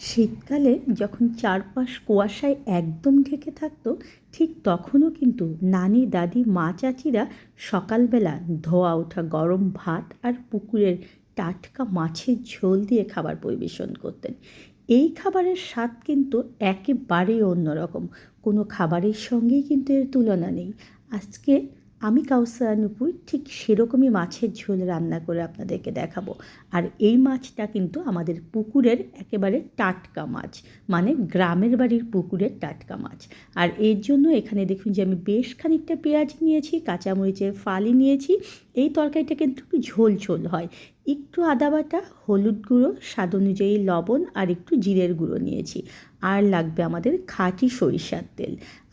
শীতকালে যখন চারপাশ কুয়াশায় একদম ঢেকে থাকতো, ঠিক তখনও কিন্তু নানি দাদি মা চাচিরা সকালবেলা ধোয়া ওঠা গরম ভাত আর পুকুরের টাটকা মাছের ঝোল দিয়ে খাবার পরিবেশন করতেন। এই খাবারের স্বাদ কিন্তু একেবারেই অন্যরকম। কোনো খাবারের সঙ্গেই কিন্তু এর তুলনা নেই। আজকে আমি কাউসার নূপুর ঠিক সেরকমই মাছের ঝোল রান্না করে আপনাদেরকে দেখাবো। আর এই মাছটা কিন্তু আমাদের পুকুরের একেবারে টাটকা মাছ, মানে গ্রামের বাড়ির পুকুরের টাটকা মাছ। আর এর জন্য এখানে দেখুন যে আমি বেশ খানিকটা পেঁয়াজ নিয়েছি, কাঁচামরিচের ফালি নিয়েছি। এই তরকারিটা কিন্তু একটু ঝোল ঝোল হয়। একটু আদা বাটা, হলুদ গুঁড়ো, স্বাদ অনুযায়ী লবণ আর একটু জিরের গুঁড়ো নিয়েছি। আর লাগবে আমাদের খাঁটি সরিষার তেল।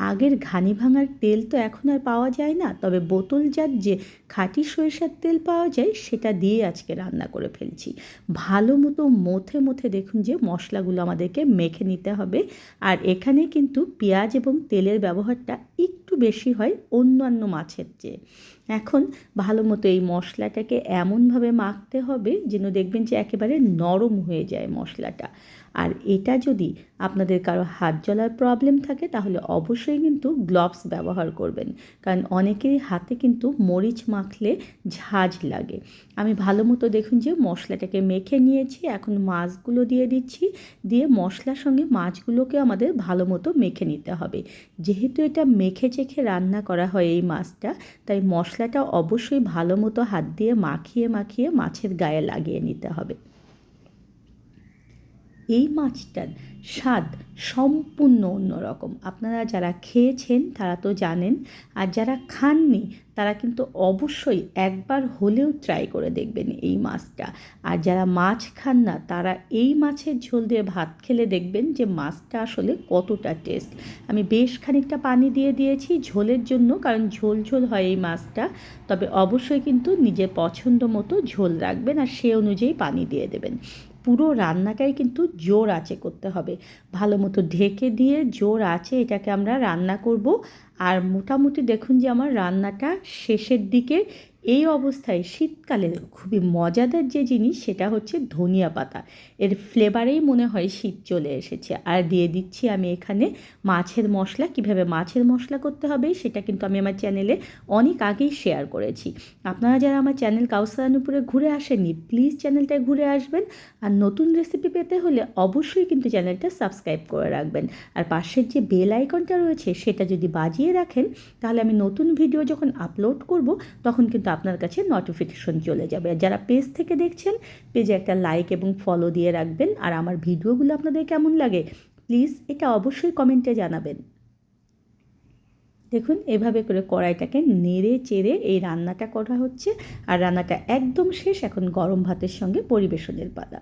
আগের ঘানি ভাঙার তেল তো এখন আর পাওয়া যায় না, তবে বোতলজাত যে খাঁটি সরিষার তেল পাওয়া যায় সেটা দিয়ে আজকে রান্না করে ফেলছি। ভালো মতো মথে মথে দেখুন যে মশলাগুলো আমাদেরকে মেখে নিতে হবে। আর এখানে কিন্তু পেঁয়াজ এবং তেলের ব্যবহারটা একটু বেশি হয় অন্যান্য মাছের চেয়ে। এখন ভালো মতো এই মশলাটাকে এমনভাবে মাখতে হবে যেন দেখবেন যে একেবারে নরম হয়ে যায় মশলাটা। আর এটা যদি আপনাদের কারো হাত জ্বলার প্রবলেম থাকে তাহলে অবশ্যই কিন্তু গ্লোভস ব্যবহার করবেন, কারণ অনেকেরই হাতে কিন্তু মরিচ মাখলে ঝাঁঝ লাগে। আমি ভালো মতো দেখুন যে মশলাটাকে মেখে নিয়েছি। এখন মাছগুলো দিয়ে দিচ্ছি, দিয়ে মশলার সঙ্গে মাছগুলোকে আমাদের ভালো মতো মেখে নিতে হবে। যেহেতু এটা মেখে চেখে রান্না করা হয় এই মাছটা, তাই মশলাটা অবশ্যই ভালো মতো হাত দিয়ে মাখিয়ে মাখিয়ে মাছের গায়ে লাগিয়ে নিতে হবে। এই মাছটার স্বাদ সম্পূর্ণ অন্যরকম। আপনারা যারা খেয়েছেন তারা তো জানেন, আর যারা খাননি তারা কিন্তু অবশ্যই একবার হলেও ট্রাই করে দেখবেন এই মাছটা। আর যারা মাছ খান না তারা এই মাছের ঝোল দিয়ে ভাত খেলে দেখবেন যে মাছটা আসলে কতটা টেস্ট। আমি বেশ খানিকটা পানি দিয়ে দিয়েছি ঝোলের জন্য, কারণ ঝোল ঝোল হয় এই মাছটা। তবে অবশ্যই কিন্তু নিজের পছন্দ মতো ঝোল রাখবেন আর সে অনুযায়ী পানি দিয়ে দেবেন। পুরো রান্নাটাই কিন্তু জোর আঁচে করতে হবে। ভালো মতো ঢেকে দিয়ে জোর আঁচে এটাকে আমরা রান্না করব। আর মোটামুটি দেখুন যে আমার রান্নাটা শেষের দিকে। এই অবস্থায় শীতকালের খুবই মজাদার যে জিনিস সেটা হচ্ছে ধনিয়া পাতা। এর ফ্লেভারেই মনে হয় শীত চলে এসেছে। আর দিয়ে দিচ্ছি আমি এখানে মাছের মশলা। কিভাবে মাছের মশলা করতে হবে সেটা কিন্তু আমি আমার চ্যানেলে অনেক আগেই শেয়ার করেছি। আপনারা যারা আমার চ্যানেল কাউসার নূপুরে ঘুরে আসেননি, প্লিজ চ্যানেলটায় ঘুরে আসবেন। আর নতুন রেসিপি পেতে হলে অবশ্যই কিন্তু চ্যানেলটা সাবস্ক্রাইব করে রাখবেন। আর পাশের যে বেল আইকনটা রয়েছে সেটা যদি বাজিয়ে রাখেন তাহলে আমি নতুন ভিডিও যখন আপলোড করব তখন কিন্তু আপনার কাছে নোটিফিকেশন চলে যাবে। আর যারা পেজ থেকে দেখছেন পেজে একটা লাইক এবং ফলো দিয়ে রাখবেন। আর আমার ভিডিওগুলো আপনাদের কেমন লাগে প্লিজ এটা অবশ্যই কমেন্টে জানাবেন। দেখুন এভাবে করে কড়াইটাকে নেড়ে চেড়ে এই রান্নাটা করা হচ্ছে। আর রান্নাটা একদম শেষ, এখন গরম ভাতের সঙ্গে পরিবেশনের পালা।